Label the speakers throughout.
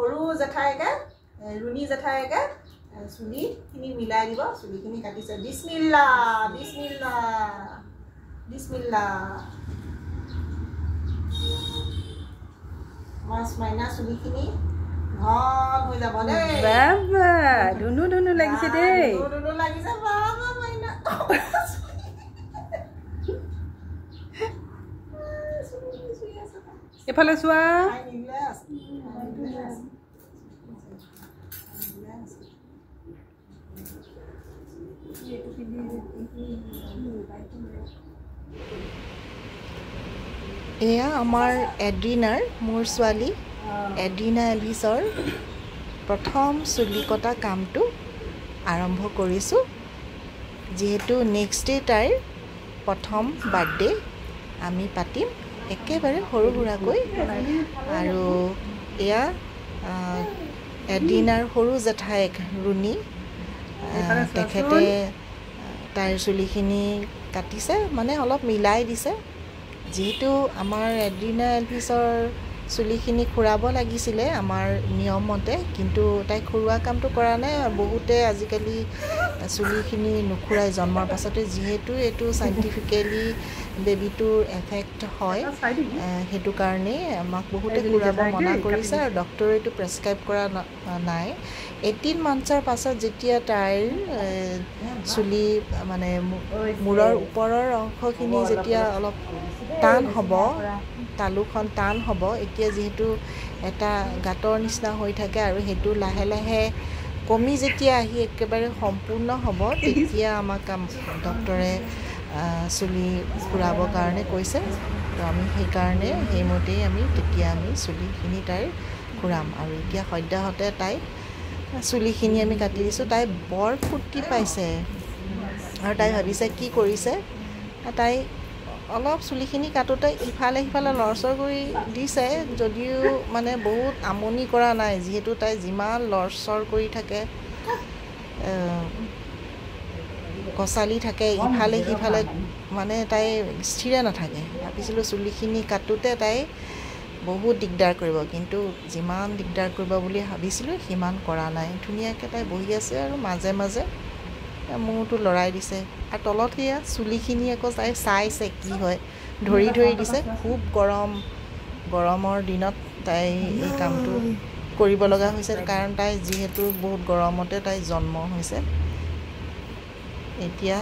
Speaker 1: সৰু জেঠাইকে ৰুণী জেঠাইকে চুলিখিনি মিলাই দিব চুলিখিনি কাটিছে বিসমিল্লাহ বিসমিল্লাহ বিসমিল্লাহ মাছ মাইনা চুলিখিনি ঘন হৈ যাব দেই
Speaker 2: বাবা ধুনু ধুনু লাগিছে দেই
Speaker 1: ধুনু লাগিছে বাবা মাইনা
Speaker 2: এফালে চোৱা
Speaker 1: এয়া আমাৰ এড্ৰিনাৰ মোৰ ছোৱালী এড্ৰিনা এলিছৰ প্ৰথম চুলি কটা কামটো আৰম্ভ কৰিছোঁ যিহেতু নেক্সট ডে তাইৰ প্ৰথম বাৰ্থডে আমি পাতিম একেবাৰে সৰু সুৰাকৈ আৰু এয়া এড্ৰিনাৰ সৰু জেঠাইক ৰুণী তেখেতে তাইৰ চুলিখিনি কাটিছে মানে অলপ মিলাই দিছে যেহেতু আমাৰ এড্ৰিনা এলভিছৰ চুলিখিনি খুৰাব লাগিছিলে আমাৰ নিয়ম মতে কিন্তু তাই খুৰোৱা কামটো কৰা নাই বহুতে আজিকালি চুলিখিনি নুখুৰাই জন্মৰ পাছতে যিহেতু এইটো চাইণ্টিফিকেলি বেবিটোৰ এফেক্ট হয় সেইটো কাৰণে আমাক বহুতে খুৰাব মনা কৰিছে আৰু ডক্টৰে এইটো প্ৰেছক্ৰাইব কৰা নাই 18 মান্থছৰ পাছত যেতিয়া তাইৰ চুলি মানে মূৰৰ ওপৰৰ অংশখিনি যেতিয়া অলপ টান হ'ব তালুখন টান হ'ব এতিয়া যেহেতু এটা গাঁতৰ নিচিনা হৈ থাকে আৰু সেইটো লাহে লাহে কমি যেতিয়া আহি একেবাৰে সম্পূৰ্ণ হ'ব তেতিয়া আমাক ডক্টৰে চুলি খুৰাবৰ কাৰণে কৈছে তো আমি সেইকাৰণে সেইমতেই আমি তেতিয়া আমি চুলিখিনি তাইৰ খুৰাম আৰু এতিয়া সদ্যহতে তাই চুলিখিনি আমি কাটি দিছোঁ তাই বৰ ফূৰ্তি পাইছে আৰু তাই ভাবিছে কি কৰিছে তাই অলপ চুলিখিনি কাটোতে ইফালে সিফালে লৰচৰ কৰি দিছে যদিও মানে বহুত আমনি কৰা নাই যিহেতু তাই যিমান লৰচৰ কৰি থাকে কচালি থাকে ইফালে সিফালে মানে তাই স্থিৰে নাথাকে ভাবিছিলোঁ চুলিখিনি কাটোতে তাই বহুত দিগদাৰ কৰিব কিন্তু যিমান দিগদাৰ কৰিব বুলি ভাবিছিলোঁ সিমান কৰা নাই ধুনীয়াকৈ তাই বহি আছে আৰু মাজে মাজে মূৰটো লৰাই দিছে আৰু তলত সেয়া চুলিখিনি আকৌ তাই চাইছে কি হয় ধৰি ধৰি দিছে খুব গৰমৰ দিনত তাই এই কামটো কৰিব লগা হৈছে কাৰণ তাই যিহেতু বহুত গৰমতে তাই জন্ম হৈছে এতিয়া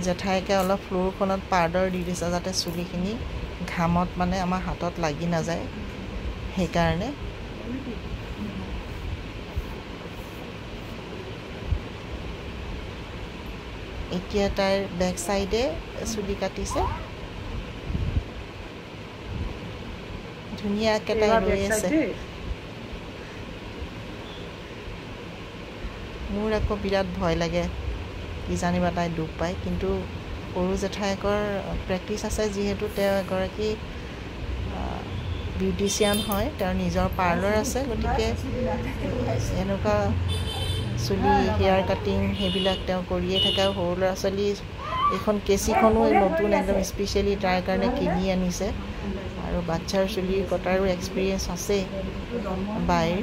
Speaker 1: জেঠাইকে অলপ ফ্ল'ৰখনত পাউডাৰ দি দিছে যাতে চুলিখিনি ঘামত মানে আমাৰ হাতত লাগি নাযায় সেইকাৰণে এতিয়া তাইৰ বেক চাইডে চুলি কাটিছে ধুনীয়াকৈ তাই ৰৈ আছে মোৰ আকৌ বিৰাট ভয় লাগে কিজানিবা তাই দুখ পায় কিন্তু সৰু জেঠাইকৰ প্ৰেক্টিচ আছে যিহেতু তেওঁ এগৰাকী বিউটিচিয়ান হয় তেওঁৰ নিজৰ পাৰ্লাৰ আছে গতিকে এনেকুৱা চুলি হেয়াৰ কাটিং সেইবিলাক তেওঁ কৰিয়ে থাকে আৰু সৰু ল'ৰা ছোৱালী এইখন কেঁচিখনো নতুন একদম স্পেচিয়েলি তাৰ কাৰণে কিনি আনিছে আৰু বাচ্ছাৰ চুলি কটাৰো এক্সপিৰিয়েঞ্চ আছে বাইৰ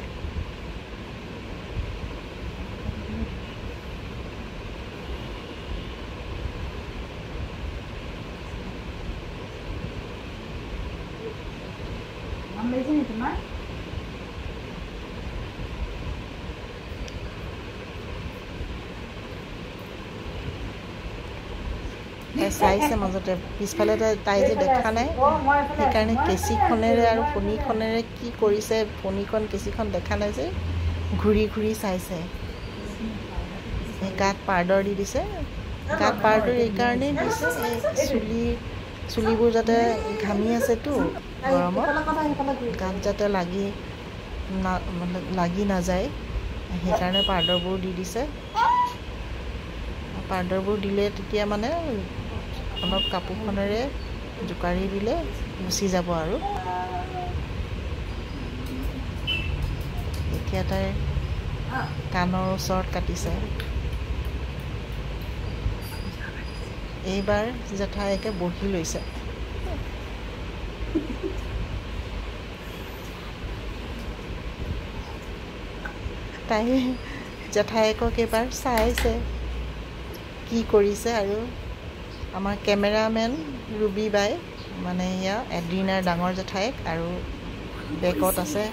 Speaker 1: চাইছে মাজতে পিছফালে তাই যে দেখা নাই সেইকাৰণে কেঁচিখনেৰে আৰু ফণিখনেৰে কি কৰিছে ফণিখন কেঁচিখন দেখা নাই যে ঘূৰি ঘূৰি চাইছে গাত পাউডাৰ দি দিছে গাত পাউডাৰ এইকাৰণেই দিছে চুলিবোৰ যাতে ঘামি আছেতো গৰমত গাত যাতে লাগি নাযায় সেইকাৰণে পাউডাৰবোৰ দি দিছে পাউডাৰবোৰ দিলে তেতিয়া মানে অলপ কাপোৰখনেৰে জোকাৰি দিলে গুচি যাব আৰু এতিয়া তাইৰ কাণৰ ওচৰত কাটিছে এইবাৰ জেঠাইকে বহি লৈছে তাই জেঠায়েকক এবাৰ চাইছে কি কৰিছে। আৰু আমাৰ কেমেৰামেন ৰুবি বাই মানে এয়া এড্ৰিনাৰ ডাঙৰ জেঠায়েক, আৰু বেকত আছে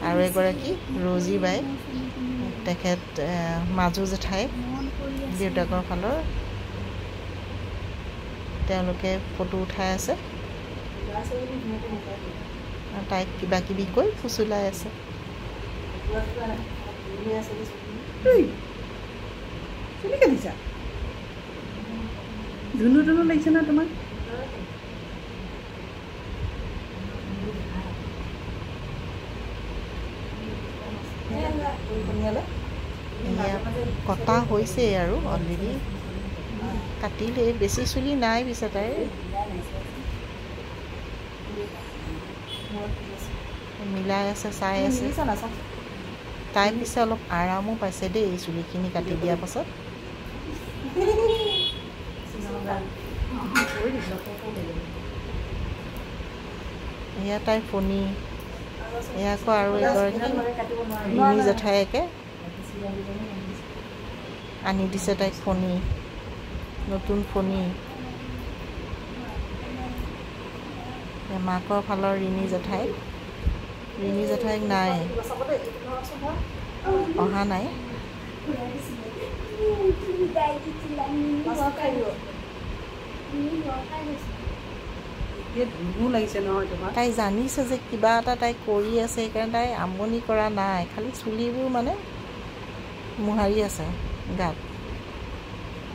Speaker 1: আৰু এগৰাকী ৰজি বাই, তেখেত মাজু জেঠায়েক দেউতাকৰ ফালৰ। তেওঁলোকে ফটো উঠাই আছে, তাইক কিবা কিবি কৈ ফুচুলাই আছে।
Speaker 2: ধুনু ধুনু লাগিছে না তোমাক?
Speaker 1: কটা হৈছেই আৰু অলৰেডি কাটিলেই, বেছি চুলি নাই পিছে তাইৰ। মিলাই আছে, চাই আছে। তাই পিছে অলপ আৰামো পাইছে দেই এই চুলিখিনি কাটি দিয়াৰ পাছত। এয়া তাইৰ ফণী, এয়া আকৌ আৰু এগৰাকী ৰিণী জেঠায়েকে আনি দিছে তাইক ফণী, নতুন ফণী। মাকৰ ফালৰ ৰিণী জেঠাইক নাই, অহা নাই। তাই জানিছে যে কিবা এটা তাই কৰি আছে, সেইকাৰণে তাই আমনি কৰা নাই, খালি চুলিবোৰ মানে মোহাৰি আছে গাত।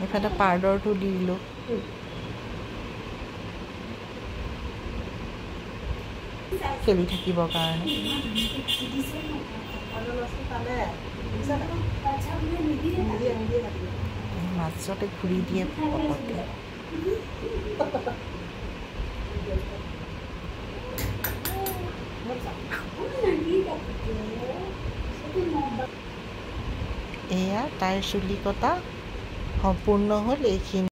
Speaker 1: এইফালে পাউডাৰটো দি দিলোঁ। খেলি থাকিবৰ কাৰণে মাজতে ঘূৰি দিয়ে পটককৈ। এয়া তাইৰ চুলি কটা সম্পূৰ্ণ হ'ল। এইখিনি